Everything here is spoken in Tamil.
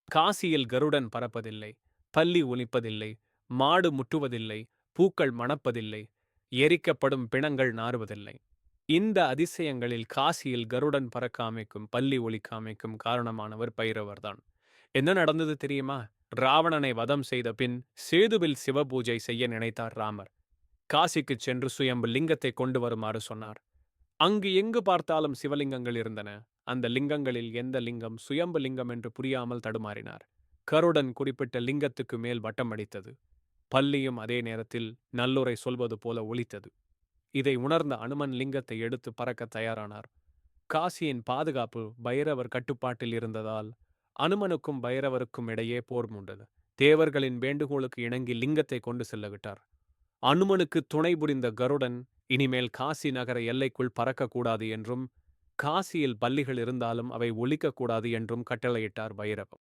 காசியில் கருடன் பறப்பதில்லை, பல்லி ஒலிப்பதில்லை, மாடு முட்டுவதில்லை, பூக்கள் மணப்பதில்லை, எரிக்கப்படும் பிணங்கள் நாறுவதில்லை. இந்த அதிசயங்களில் காசியில் கருடன் பறக்காமைக்கும் பல்லி ஒலிக்காமைக்கும் காரணமானவர் பைரவர்தான். என்ன நடந்தது தெரியுமா? ராவணனை வதம் செய்த பின் சேதுவில் சிவபூஜை செய்ய நினைத்தார் ராமர். காசிக்குச் சென்று சுயம்பு லிங்கத்தை கொண்டு வருமாறு சொன்னார். அங்கு எங்கு பார்த்தாலும் சிவலிங்கங்கள் இருந்தன. அந்த லிங்கங்களில் எந்த லிங்கம் சுயம்பு லிங்கம் என்று புரியாமல் தடுமாறினார். கருடன் குறிப்பிட்ட லிங்கத்துக்கு மேல் வட்டம் அடித்தது. பல்லியும் அதே நேரத்தில் நல்லுரை சொல்வது போல ஒலித்தது. இதை உணர்ந்த அனுமன் லிங்கத்தை எடுத்து பறக்க தயாரானார். காசியின் பாதுகாப்பு பைரவர் கட்டுப்பாட்டில் இருந்ததால் அனுமனுக்கும் பைரவருக்கும் இடையே போர் மூண்டது. தேவர்களின் வேண்டுகோளுக்கு இணங்கி லிங்கத்தை கொண்டு செல்ல விட்டார். அனுமனுக்கு துணை புரிந்த கருடன் இனிமேல் காசி நகர எல்லைக்குள் பறக்கக்கூடாது என்றும் காசியில் பல்லிகள் இருந்தாலும் அவை ஒலிக்கக்கூடாது என்றும் கட்டளையிட்டார் பைரவர்.